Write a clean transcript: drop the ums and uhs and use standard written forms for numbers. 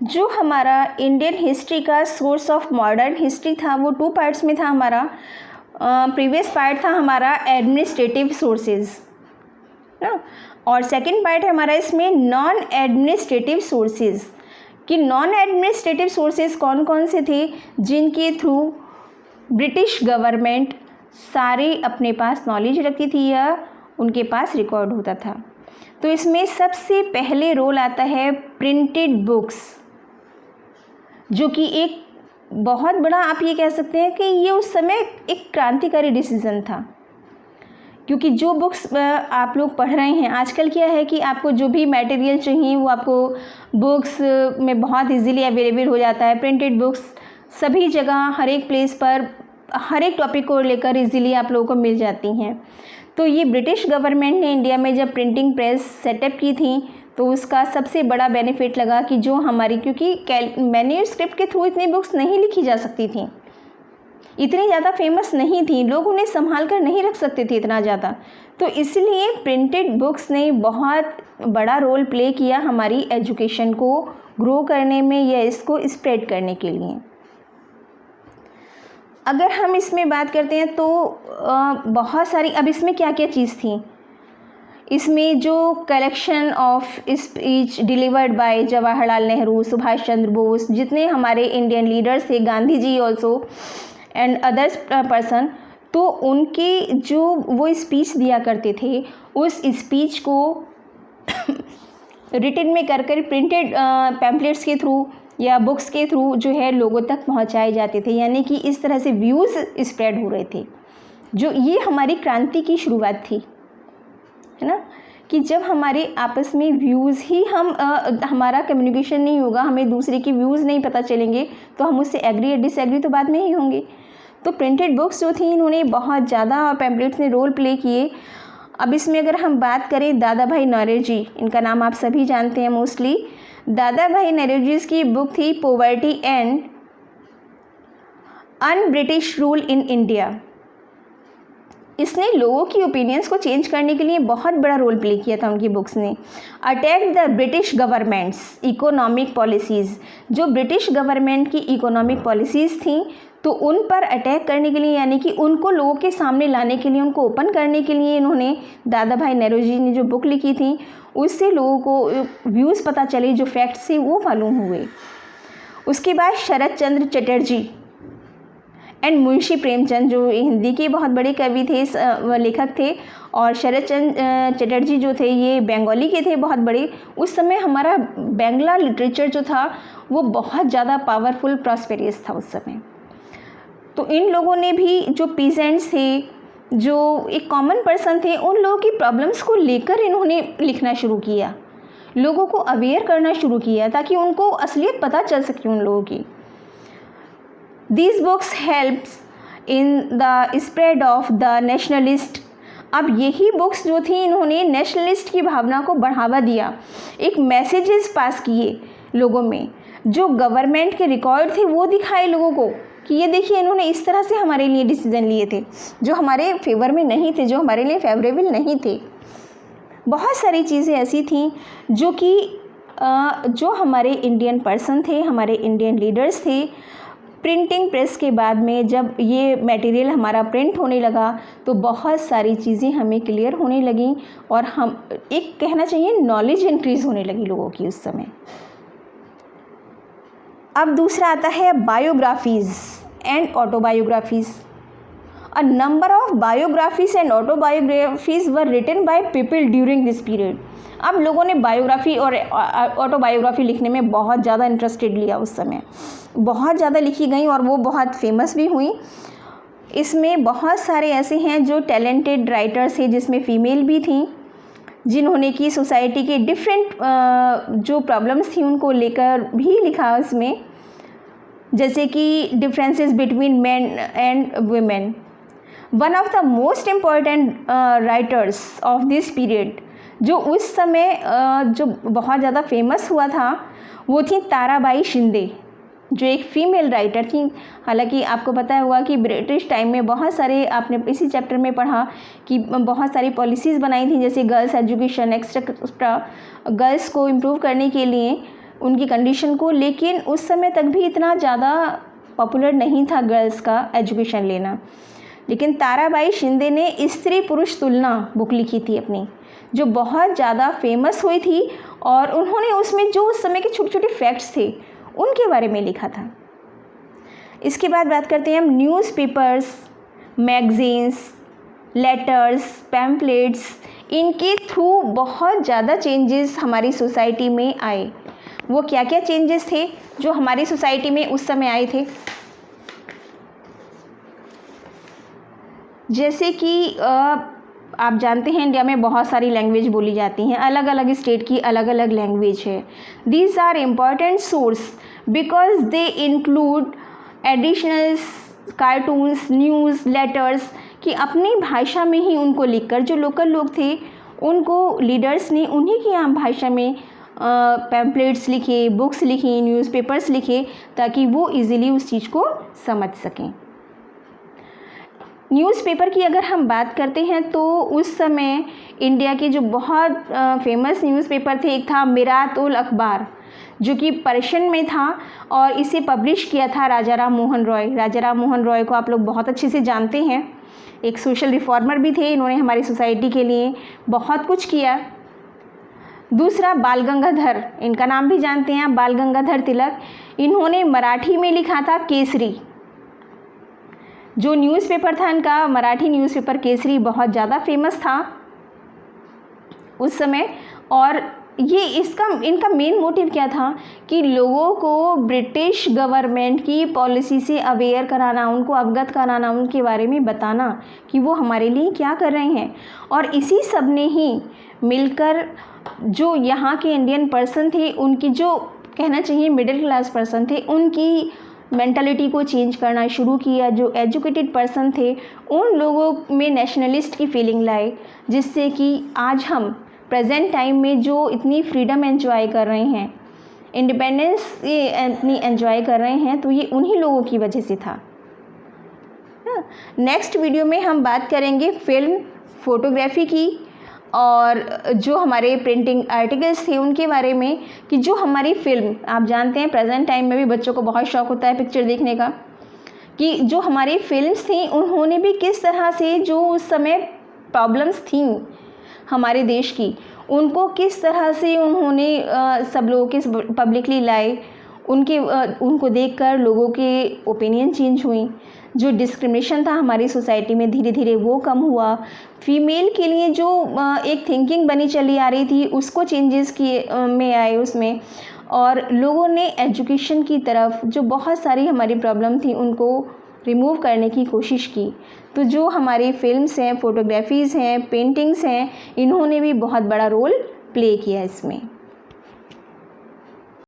जो हमारा Indian history का सोर्स ऑफ मॉडर्न हिस्ट्री था वो 2 पार्ट्स में था हमारा। प्रीवियस पार्ट था हमारा एडमिनिस्ट्रेटिव सोर्सेज ना, और सेकंड पार्ट है हमारा इसमें नॉन एडमिनिस्ट्रेटिव सोर्सेज, कि नॉन एडमिनिस्ट्रेटिव सोर्सेज कौन कौन से थे जिनके थ्रू ब्रिटिश गवर्नमेंट सारे अपने पास नॉलेज रखती थी या उनके पास रिकॉर्ड होता था। तो इसमें सबसे पहले रोल आता है प्रिंटेड बुक्स, जो कि एक बहुत बड़ा, आप ये कह सकते हैं कि ये उस समय एक क्रांतिकारी डिसीज़न था, क्योंकि जो बुक्स आप लोग पढ़ रहे हैं आजकल क्या है कि आपको जो भी मटेरियल चाहिए वो आपको बुक्स में बहुत इजीली अवेलेबल हो जाता है। प्रिंटेड बुक्स सभी जगह हर एक प्लेस पर हर एक टॉपिक को लेकर इजीली आप लोगों को मिल जाती हैं। तो ये ब्रिटिश गवर्नमेंट ने इंडिया में जब प्रिंटिंग प्रेस सेटअप की थी तो उसका सबसे बड़ा बेनिफिट लगा कि जो हमारी, क्योंकि मैन्यूस्क्रिप्ट के थ्रू इतनी बुक्स नहीं लिखी जा सकती थी, इतनी ज़्यादा फेमस नहीं थी, लोग उन्हें संभाल कर नहीं रख सकते थे इतना ज़्यादा, तो इसलिए प्रिंटेड बुक्स ने बहुत बड़ा रोल प्ले किया हमारी एजुकेशन को ग्रो करने में या इसको स्प्रेड करने के लिए। अगर हम इसमें बात करते हैं तो बहुत सारी, अब इसमें क्या क्या चीज़ थी, इसमें जो collection of speech delivered by Jawaharlal Nehru, Subhash Chandra Bose, जितने हमारे इंडियन लीडर्स थे, Gandhi ji also and others person, तो उनके जो वो स्पीच दिया करते थे उस स्पीच को रिटन में कर प्रिंटेड पैम्पलेट्स के थ्रू या बुक्स के थ्रू जो है लोगों तक पहुंचाए जाते थे, यानी कि इस तरह से व्यूज़ स्प्रेड हो रहे थे। जो ये हमारी क्रांति की शुरुआत थी, है ना, कि जब हमारे आपस में व्यूज़ ही हमारा कम्युनिकेशन नहीं होगा, हमें दूसरे की व्यूज़ नहीं पता चलेंगे तो हम उससे एग्री या डिसएग्री तो बाद में ही होंगे। तो प्रिंटेड बुक्स जो थी इन्होंने बहुत ज़्यादा पैम्पलेट्स ने रोल प्ले किए। अब इसमें अगर हम बात करें दादा भाई नौरोजी, इनका नाम आप सभी जानते हैं मोस्टली। दादा भाई नौरोजी की बुक थी poverty and un British rule in India. इसने लोगों की ओपिनियंस को चेंज करने के लिए बहुत बड़ा रोल प्ले किया था उनकी बुक्स ने। Attack the British governments economic policies, जो ब्रिटिश गवर्नमेंट की इकोनॉमिक पॉलिसीज़ थी तो उन पर अटैक करने के लिए, यानी कि उनको लोगों के सामने लाने के लिए, उनको ओपन करने के लिए इन्होंने दादा भाई नौरोजी ने जो बुक लिखी थी उससे लोगों को व्यूज़ पता चले, जो फैक्ट्स थे वो मालूम हुए। उसके बाद शरद चंद्र चटर्जी एंड मुंशी प्रेमचंद, जो हिंदी के बहुत बड़े कवि थे, लेखक थे, और शरद चंद्र चटर्जी जो थे ये बंगाली के थे बहुत बड़े। उस समय हमारा बांग्ला लिटरेचर जो था वो बहुत ज़्यादा पावरफुल प्रॉस्पेरियस था उस समय। तो इन लोगों ने भी, जो पीजेंट्स थे, जो एक कॉमन पर्सन थे, उन लोगों की प्रॉब्लम्स को लेकर इन्होंने लिखना शुरू किया, लोगों को अवेयर करना शुरू किया ताकि उनको असलियत पता चल सके उन लोगों की। These books helps in the spread of the nationalist। अब यही बुक्स जो थी इन्होंने नेशनलिस्ट की भावना को बढ़ावा दिया, एक मैसेजेस पास किए लोगों में, जो गवर्नमेंट के रिकॉर्ड थे वो दिखाए लोगों को कि ये देखिए इन्होंने इस तरह से हमारे लिए डिसीजन लिए थे जो हमारे फेवर में नहीं थे, जो हमारे लिए फेवरेबल नहीं थे। बहुत सारी चीज़ें ऐसी थी जो कि जो हमारे इंडियन पर्सन थे, हमारे इंडियन लीडर्स थे, प्रिंटिंग प्रेस के बाद में जब ये मटेरियल हमारा प्रिंट होने लगा तो बहुत सारी चीज़ें हमें क्लियर होने लगीं और हम एक कहना चाहिए नॉलेज इंक्रीज़ होने लगी लोगों की उस समय। अब दूसरा आता है biographies and autobiographies. A number of biographies and autobiographies were written by people during this period. अब लोगों ने बायोग्राफी और ऑटोबायोग्राफी लिखने में बहुत ज़्यादा इंटरेस्टेड लिया, उस समय बहुत ज़्यादा लिखी गई और वो बहुत फेमस भी हुई। इसमें बहुत सारे ऐसे हैं जो टैलेंटेड राइटर्स हैं, जिसमें फ़ीमेल भी थी, जिन्होंने की सोसाइटी के डिफरेंट जो प्रॉब्लम्स थी उनको लेकर भी लिखा इसमें, जैसे कि differences between main and women. One of the most important writers of this period, जो उस समय जो बहुत ज़्यादा फेमस हुआ था, वो थी ताराबाई शिंदे, जो एक फ़ीमेल राइटर थी। हालांकि आपको पता होगा कि ब्रिटिश टाइम में बहुत सारे, आपने इसी चैप्टर में पढ़ा कि बहुत सारी पॉलिसीज़ बनाई थी, जैसे गर्ल्स एजुकेशन एक्सेट्रा, गर्ल्स को इम्प्रूव करने के लिए उनकी कंडीशन को, लेकिन उस समय तक भी इतना ज़्यादा पॉपुलर नहीं था गर्ल्स का एजुकेशन लेना। लेकिन ताराबाई शिंदे ने स्त्री पुरुष तुलना बुक लिखी थी अपनी, जो बहुत ज़्यादा फेमस हुई थी, और उन्होंने उसमें जो उस समय के छोटे छोटे फैक्ट्स थे उनके बारे में लिखा था। इसके बाद बात करते हैं हम न्यूज़पेपर्स, मैगज़ीन्स, लेटर्स, पैम्पलेट्स, इनके थ्रू बहुत ज़्यादा चेंजेस हमारी सोसाइटी में आए। वो क्या क्या चेंजेस थे जो हमारी सोसाइटी में उस समय आए थे? जैसे कि आप जानते हैं इंडिया में बहुत सारी लैंग्वेज बोली जाती हैं, अलग अलग स्टेट की अलग अलग लैंग्वेज है। These are important source because they include additional cartoons, news, letters, कि अपनी भाषा में ही उनको लिखकर जो लोकल लोग थे उनको लीडर्स ने उन्हीं की आम भाषा में पैम्पलेट्स लिखे, बुक्स लिखी, न्यूज़पेपर्स लिखे, ताकि वो इजीली उस चीज़ को समझ सकें। न्यूज़पेपर की अगर हम बात करते हैं तो उस समय इंडिया के जो बहुत फेमस न्यूज़पेपर थे, एक था मिरात-उल अखबार, जो कि पर्शियन में था, और इसे पब्लिश किया था राजा राम मोहन रॉय। राजा राम मोहन रॉय को आप लोग बहुत अच्छे से जानते हैं, एक सोशल रिफॉर्मर भी थे, इन्होंने हमारी सोसाइटी के लिए बहुत कुछ किया। दूसरा बाल गंगाधर, इनका नाम भी जानते हैं, बाल गंगाधर तिलक, इन्होंने मराठी में लिखा था केसरी। जो न्यूज़पेपर था इनका, मराठी न्यूज़पेपर केसरी, बहुत ज़्यादा फेमस था उस समय। और ये इनका मेन मोटिव क्या था कि लोगों को ब्रिटिश गवर्नमेंट की पॉलिसी से अवेयर कराना, उनको अवगत कराना, उनके बारे में बताना कि वो हमारे लिए क्या कर रहे हैं। और इसी सब ने ही मिलकर जो यहाँ के इंडियन पर्सन थे, उनकी जो कहना चाहिए मिडिल क्लास पर्सन थे, उनकी मेंटालिटी को चेंज करना शुरू किया। जो एजुकेटेड पर्सन थे उन लोगों में नेशनलिस्ट की फीलिंग लाए, जिससे कि आज हम प्रेजेंट टाइम में जो इतनी फ्रीडम एंजॉय कर रहे हैं, इंडिपेंडेंस इतनी एंजॉय कर रहे हैं, तो ये उन्हीं लोगों की वजह से था। नेक्स्ट वीडियो में हम बात करेंगे फिल्म, फोटोग्राफी की, और जो हमारे प्रिंटिंग आर्टिकल्स थे उनके बारे में, कि जो हमारी फिल्म, आप जानते हैं प्रेजेंट टाइम में भी बच्चों को बहुत शौक़ होता है पिक्चर देखने का, कि जो हमारी फिल्म्स थी उन्होंने भी किस तरह से जो उस समय प्रॉब्लम्स थी हमारे देश की, उनको किस तरह से उन्होंने सब लोगों के पब्लिकली लाए, उनको देखकर लोगों के ओपिनियन चेंज हुई। जो डिस्क्रिमिनेशन था हमारी सोसाइटी में धीरे धीरे वो कम हुआ। फीमेल के लिए जो एक थिंकिंग बनी चली आ रही थी उसको चेंजेस में आए उसमें, और लोगों ने एजुकेशन की तरफ जो बहुत सारी हमारी प्रॉब्लम थी उनको रिमूव करने की कोशिश की। तो जो हमारी फिल्म्स हैं, फोटोग्राफीज़ हैं, पेंटिंग्स हैं, इन्होंने भी बहुत बड़ा रोल प्ले किया इसमें।